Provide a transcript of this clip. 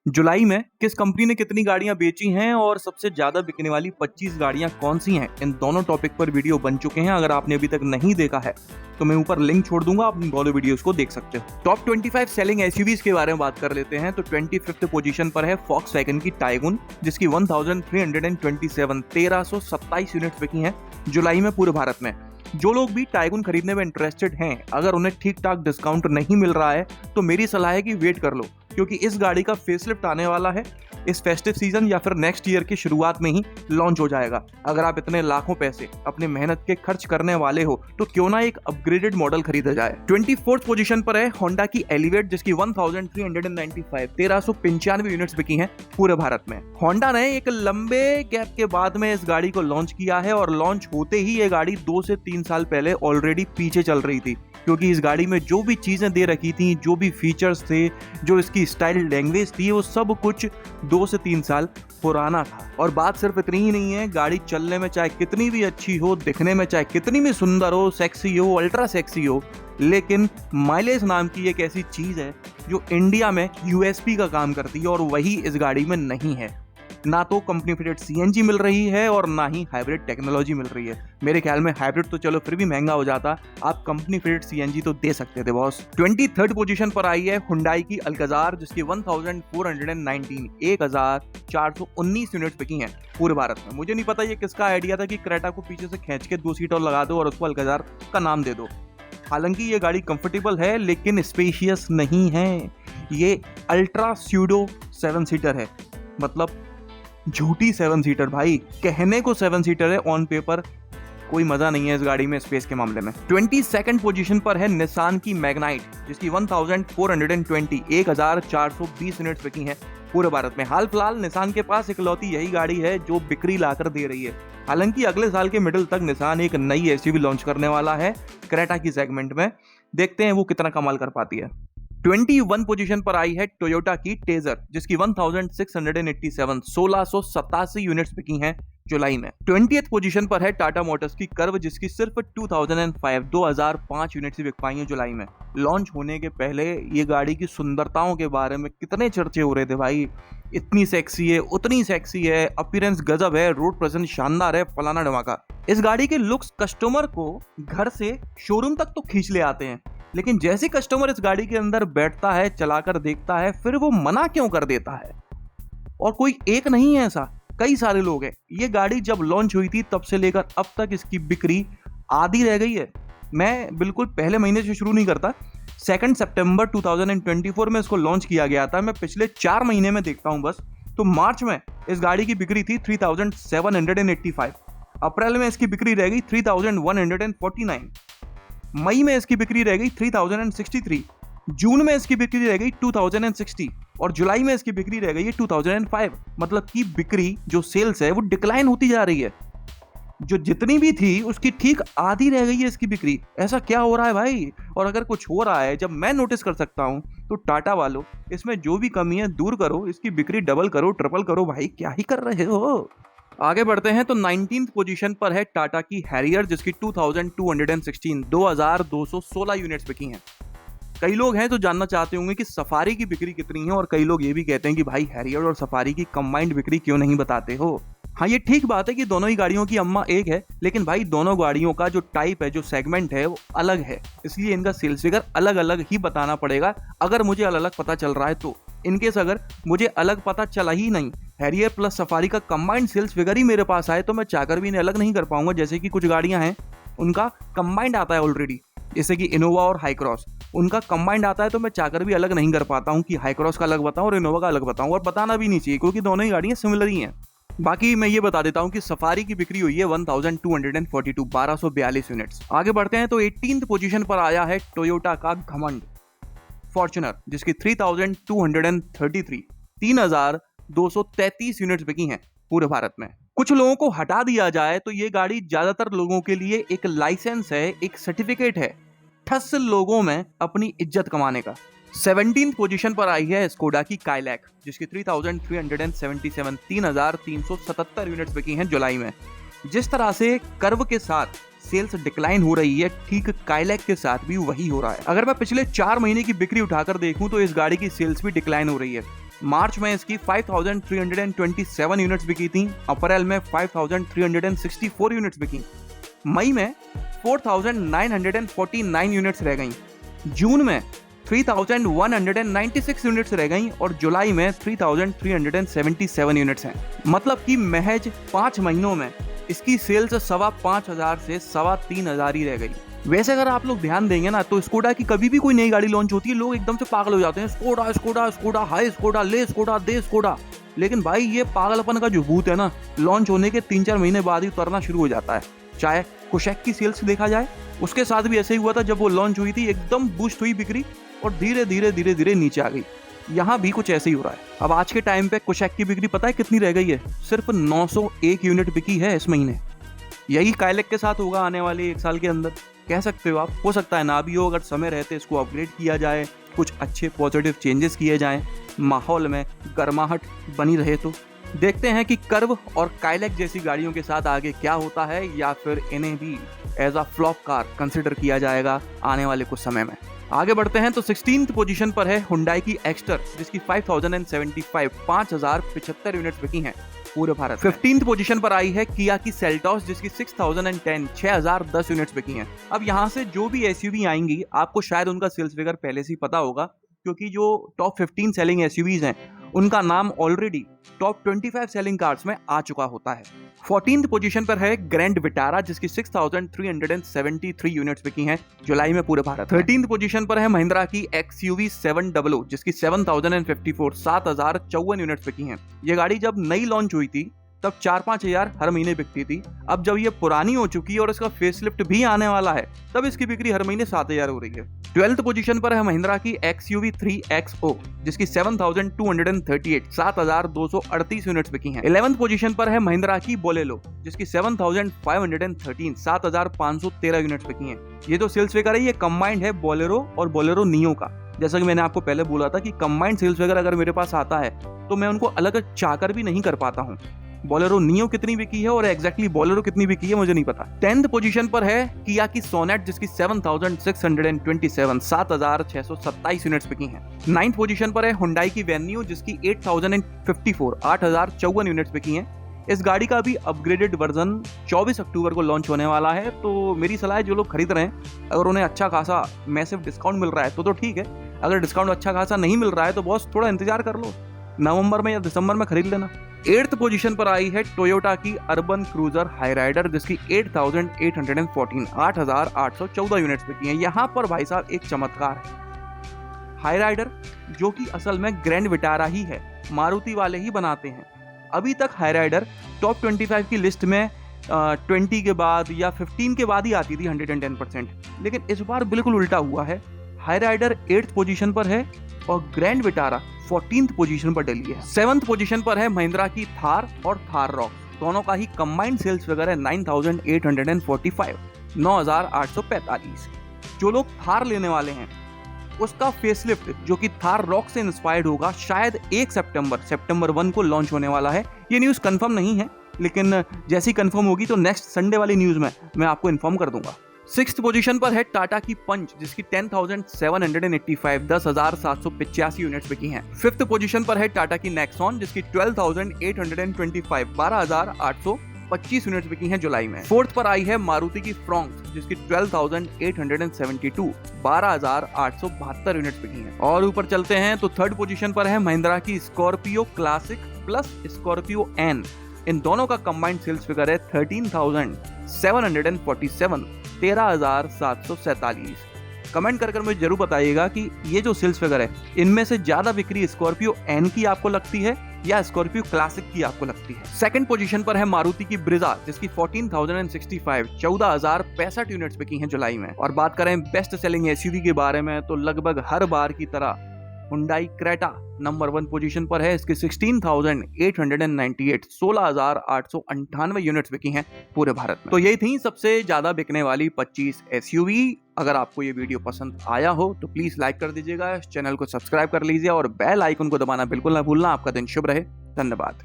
जुलाई में किस कंपनी ने कितनी गाड़ियां बेची हैं और सबसे ज्यादा बिकने वाली 25 गाड़ियां कौन सी हैं, इन दोनों टॉपिक पर वीडियो बन चुके हैं। अगर आपने अभी तक नहीं देखा है तो मैं ऊपर लिंक छोड़ दूंगा, आप इन दोनों वीडियोस को देख सकते हो। टॉप 25 सेलिंग एसयूवीज के बारे में बात कर लेते हैं तो 25th पोजीशन पर है फॉक्सवैगन की टाइगुन, जिसकी 1327 यूनिट्स बिकी हैं जुलाई में पूरे भारत में। जो लोग भी टाइगुन खरीदने में इंटरेस्टेड हैं, अगर उन्हें ठीक ठाक डिस्काउंट नहीं मिल रहा है तो मेरी सलाह है कि वेट कर लो, क्योंकि इस गाड़ी का फेसलिफ्ट आने वाला है इस फेस्टिव सीजन या फिर नेक्स्ट ईयर की शुरुआत में ही लॉन्च हो जाएगा। अगर आप इतने लाखों पैसे अपने मेहनत के खर्च करने वाले हो तो क्यों ना एक अपग्रेडेड मॉडल खरीदा जाए। 24th पोजीशन पर है होंडा की एलिवेट, जिसकी 1395 यूनिट्स बिकी हैं पूरे भारत में। होंडा ने एक लंबे गैप के बाद में इस गाड़ी को लॉन्च किया है और लॉन्च होते ही ये गाड़ी 2 से 3 साल पहले ऑलरेडी पीछे चल रही थी, क्योंकि इस गाड़ी में जो भी चीजें दे रखी थी, जो भी फीचर्स थे, जो इसकी स्टाइल लैंग्वेज थी, वो सब कुछ 2 से 3 साल पुराना था। और बात सिर्फ इतनी ही नहीं है, गाड़ी चलने में चाहे कितनी भी अच्छी हो, दिखने में चाहे कितनी भी सुंदर हो, सेक्सी हो, अल्ट्रा सेक्सी हो, लेकिन माइलेज नाम की एक ऐसी चीज है जो इंडिया में यूएसपी का काम करती है और वही इस गाड़ी में नहीं है। ना तो कंपनी फिटेड सीएनजी मिल रही है और ना ही हाइब्रिड टेक्नोलॉजी मिल रही है। मेरे ख्याल में हाइब्रिड तो चलो फिर भी महंगा हो जाता, आप कंपनी फिटेड सीएनजी तो दे सकते थे बॉस। 23rd पोजीशन पर आई है हुंडई की अल्काजार, जिसकी 1419 यूनिट्स बिकी हैं पूरे भारत में। मुझे नहीं पता ये किसका आइडिया था कि क्रेटा को पीछे से खींच के 2 सीट और लगा दो और उसको अल्काजार का नाम दे दो। हालांकि ये गाड़ी कंफर्टेबल है लेकिन स्पेशियस नहीं है। ये अल्ट्रा स्यूडो 7 सीटर है, मतलब झूठी 7 सीटर भाई। कहने को 7 सीटर है, ऑन पेपर कोई मजा नहीं है इस गाड़ी में स्पेस के मामले में। 22nd पोजीशन पर है निसान की मैग्नाइट, जिसकी 1420 यूनिट्स बिकी हैं पूरे भारत में। हाल फिलहाल निसान के पास इकलौती यही गाड़ी है जो बिक्री लाकर दे रही है। हालांकि अगले साल के मिडिल तक निसान एक नई एसयूवी लॉन्च करने वाला है क्रेटा की सेगमेंट में, देखते हैं वो कितना कमाल कर पाती है। 21 पोजीशन पर आई है टोयोटा की टेजर, जिसकी 1687 यूनिट्स बिकी हैं जुलाई में। 20th पोजीशन पर है टाटा मोटर्स की कर्व, जिसकी सिर्फ 2005 यूनिट्स ही बिक पाई हैं जुलाई में। लॉन्च होने के पहले ये गाड़ी की सुंदरताओं के बारे में कितने चर्चे हो रहे थे भाई, इतनी सेक्सी है, उतनी सेक्सी है, अपीयरेंस गजब है, रोड प्रेजेंस शानदार है, फलाना धमाका। इस गाड़ी के लुक्स कस्टमर को घर से शोरूम तक तो खींच ले आते हैं, लेकिन जैसे कस्टमर इस गाड़ी के अंदर बैठता है, चलाकर देखता है, फिर वो मना क्यों कर देता है। और कोई एक नहीं है ऐसा, कई सारे लोग हैं। ये गाड़ी जब लॉन्च हुई थी तब से लेकर अब तक इसकी बिक्री आधी रह गई है। मैं बिल्कुल पहले महीने से शुरू नहीं करता, 2 सितंबर 2024 में इसको लॉन्च किया गया था। मैं पिछले 4 महीने में देखता हूं बस, तो मार्च में इस गाड़ी की बिक्री थी 3785, अप्रैल में इसकी बिक्री रह गई 3149, मई में इसकी बिक्री रह गई 3063, जून में इसकी बिक्री रह गई 2060 और जुलाई में इसकी बिक्री रह गई है 2005। मतलब कि बिक्री जो सेल्स है वो डिक्लाइन होती जा रही है। जो जितनी भी थी उसकी ठीक आधी रह गई है इसकी बिक्री। ऐसा क्या हो रहा है भाई? और अगर कुछ हो रहा है जब मैं नोटिस कर सकता हूं, तो टाटा वालों इसमें जो भी कमी है दूर करो, इसकी बिक्री डबल करो, ट्रिपल करो। भाई क्या ही कर रहे हो? आगे बढ़ते हैं तो 19th पोजीशन पर है टाटा की हैरियर, जिसकी 2216 यूनिट्स बिकी हैं। कई लोग हैं जो जानना चाहते होंगे कि सफारी की बिक्री कितनी है, और कई लोग ये भी कहते हैं कि भाई हैरियर और सफारी की कंबाइंड बिक्री क्यों नहीं बताते हो। हाँ, ये ठीक बात है कि दोनों ही गाड़ियों की अम्मा एक है, लेकिन भाई दोनों गाड़ियों का जो टाइप है, जो सेगमेंट है, वो अलग है, इसलिए इनका सेल्स फिगर अलग अलग ही बताना पड़ेगा। अगर मुझे अलग अलग पता चल रहा है तो, इनकेस अगर मुझे अलग पता चला ही नहीं, हैरियर प्लस सफारी का कंबाइंड सेल्स फिगर ही मेरे पास आए, तो मैं चाहकर भी इन्हें अलग नहीं कर पाऊंगा। जैसे कि कुछ गाड़ियां हैं उनका कंबाइंड आता है ऑलरेडी, जैसे कि इनोवा और हाई क्रॉस, उनका कंबाइंड आता है, तो मैं चाहकर भी अलग नहीं कर पाता हूं कि हाई क्रॉस का अलग बताऊं और इनोवा का अलग बताऊं, और बताना भी नहीं चाहिए क्योंकि दोनों ही गाड़ियां सिमिलर ही हैं। बाकी मैं ये बता देता हूं कि सफारी की बिक्री हुई है 1242 यूनिट्स। आगे बढ़ते हैं तो 18th पोजीशन पर आया है टोयोटा का घमंड फॉर्च्यूनर, जिसकी 3233 यूनिट्स बिकी हैं पूरे भारत में। कुछ लोगों को हटा दिया जाए तो ये गाड़ी ज्यादातर लोगों के लिए एक लाइसेंस है, एक सर्टिफिकेट है, ठस लोगों में अपनी इज्जत कमाने का। 17th पोजीशन पर आई है स्कोडा की काइलैक, जिसकी 3377 यूनिट्स बिकी हैं जुलाई में। जिस तरह से कर्व के साथ सेल्स डिक्लाइन हो रही है, ठीक काइलैक के साथ भी वही हो रहा है। अगर मैं पिछले 4 महीने की बिक्री उठाकर देखूं तो इस गाड़ी की सेल्स भी डिक्लाइन हो रही है। मार्च में इसकी 5,327 यूनिट्स बिकी थी, अप्रैल में 5,364 यूनिट्स बिकी, मई में 4,949 यूनिट्स रह गईं, जून में 3,196 यूनिट्स रह गईं और जुलाई में 3,377 यूनिट्स हैं। मतलब कि महज 5 महीनों में इसकी सेल्स 5,500 से 3,500 ही रह गई। वैसे अगर आप लोग ध्यान देंगे ना तो स्कोडा की कभी भी कोई नई गाड़ी लॉन्च होती है लोग एकदम से पागल हो जाते हैं, Skoda Skoda Skoda, high Skoda, ले स्कोडा, दे स्कोडा। लेकिन भाई ये पागलपन का जो भूत है ना, लॉन्च होने के 3-4 महीने बाद ही उतरना शुरू हो जाता है। चाहे कुशेक की सेल्स देखा जाए, उसके साथ भी ऐसे ही हुआ था। जब वो लॉन्च हुई थी एकदम बूस्ट हुई बिक्री और धीरे धीरे नीचे आ गई। यहाँ भी कुछ ऐसे ही हो रहा है। अब आज के टाइम पे कुशेक की बिक्री पता है कितनी रह गई है? सिर्फ 901 यूनिट बिकी है इस महीने। यही काइलैक के साथ होगा आने वाले 1 साल के अंदर, कह सकते हो आप। हो सकता है ना भी हो, अगर समय रहते इसको अपग्रेड किया जाए, कुछ अच्छे पॉजिटिव चेंजेस किए जाएं, माहौल में गर्माहट बनी रहे तो। देखते हैं कि कर्व और काइलैक जैसी गाड़ियों के साथ आगे क्या होता है, या फिर इन्हें भी as a flop car consider किया जाएगा आने वाले कुछ समय में। आगे बढ़ते हैं तो 16th पोजीशन पर है हुंडई की एक्स्टर, जिसकी 5,075 यूनिट्स बिकी हैं पूरे भारत। 15th पोजीशन पर आई है किया की सेल्टॉस, जिसकी 6,010 यूनिट्स बिकी हैं। अब यहाँ से जो भी एसयूवी आएंगी आपको शायद उनका सेल्स फिगर पहले से ही पता होगा, क्योंकि जो टॉप 15 सेलिंग एसयूवीज हैं उनका नाम ऑलरेडी टॉप 25 सेलिंग कार्स में आ चुका होता है। 14th पोजीशन पर है ग्रैंड विटारा, जिसकी 6,373 यूनिट्स बिकी हैं जुलाई में पूरे भारत। 13th पोजीशन पर है महिंद्रा की XUV 700, जिसकी 7,054 यूनिट्स बिकी हैं। ये गाड़ी जब नई लॉन्च हुई थी तब 4-5 हजार हर महीने बिकती थी। अब जब ये पुरानी हो चुकी है और इसका फेसलिफ्ट भी आने वाला है, तब इसकी बिक्री हर महीने 7,000 हो रही है। 12th पोजीशन पर है महिंद्रा की XUV 3XO, जिसकी 7,238 यूनिट्स बिकी हैं। 11th पोजीशन पर है महिंद्रा की बोलेरो, जिसकी 7,513 यूनिट्स बिकी हैं। ये जो सेल्स फिगर है ये कंबाइंड है बोलेरो और बोलेरो नियो का। जैसा कि मैंने आपको पहले बोला था कि कंबाइंड सेल्स फिगर अगर मेरे पास आता है तो मैं उनको अलग चाहकर भी नहीं कर पाता हूँ। बोलेरो नियो कितनी बिकी है और एग्जैक्टली बोलेरो कितनी बिकी है मुझे नहीं पता। 10th पोजीशन पर है किया की सोनेट, जिसकी 7,627 यूनिट्स बिकी हैं। 9th पोजीशन पर है हुंडई की वेन्यू, जिसकी 8,054 यूनिट्स बिकी हैं। इस गाड़ी का भी अपग्रेडेड वर्जन 24 अक्टूबर को लॉन्च होने वाला है। तो मेरी सलाह है जो लोग खरीद रहे हैं, अगर उन्हें अच्छा खासा मैसिव डिस्काउंट मिल रहा है तो ठीक है। अगर डिस्काउंट अच्छा खासा नहीं मिल रहा है तो बॉस थोड़ा इंतजार कर लो, नवंबर में या दिसंबर में खरीद लेना। 8th पोजीशन पर आई है टोयोटा की अर्बन क्रूजर हाईराइडर, जिसकी 8,814 यूनिट्स बिकी हैं। यहाँ पर भाई साहब एक चमत्कार है। हाईराइडर जो कि असल में ग्रैंड विटारा ही है, मारुति वाले ही बनाते हैं। अभी तक हाईराइडर टॉप 25 की लिस्ट में 20 के बाद या 15 के बाद ही आती थी 110%, लेकिन इस बार बिल्कुल उल्टा हुआ है। हाईराइडर 8th पोजीशन पर है और ग्रैंड विटारा 14th पोजीशन पर डली है। 7th पोजीशन पर है महिंद्रा की थार और थार रॉक, दोनों का ही कंबाइंड सेल्स फिगर है 9,845। जो लोग थार लेने वाले हैं उसका फेसलिफ्ट जो कि थार रॉक से इंस्पायर्ड होगा, शायद 1 सितंबर 1 को लॉन्च होने वाला है। ये न्यूज़ कंफर्म नहीं है, लेकिन जैसी कंफर्म होगी तो नेक्स्ट संडे वाली न्यूज़ में मैं आपको इन्फॉर्म कर दूंगा। 6th पोजीशन पर है टाटा की पंच, जिसकी 10,785 यूनिट्स बिकी हैं। 5th पोजीशन पर है टाटा की नेक्सॉन, जिसकी 12,825 यूनिट्स बिकी हैं जुलाई में। 4th पर आई है मारुति की फ्रॉन्क्स, जिसकी 12,872 यूनिट्स बिकी हैं। और ऊपर चलते हैं तो 3rd पोजीशन पर है महिंद्रा की Scorpio Classic plus Scorpio N. इन दोनों का कंबाइंड सेल्स फिगर है 13,747, 13,747। कमेंट कर मुझे जरूर बताइएगा कि ये जो सेल्स फिगर है इनमें से ज्यादा बिक्री स्कॉर्पियो एन की आपको लगती है या स्कॉर्पियो क्लासिक की आपको लगती है। 2nd पोजीशन पर है मारुति की ब्रिजा, जिसकी 14,065 यूनिट्स बिकी हैं जुलाई में। और बात करें बेस्ट सेलिंग एसयूवी के बारे में तो लगभग हर बार की तरह हुंडई क्रेटा नंबर 1 पोजीशन पर है। इसके 16,898 यूनिट्स बिकी हैं पूरे भारत में। तो यही थी सबसे ज्यादा बिकने वाली 25 एसयूवी। अगर आपको ये वीडियो पसंद आया हो तो प्लीज लाइक कर दीजिएगा, इस चैनल को सब्सक्राइब कर लीजिए और बेल आइकन को दबाना बिल्कुल ना भूलना। आपका दिन शुभ रहे। धन्यवाद।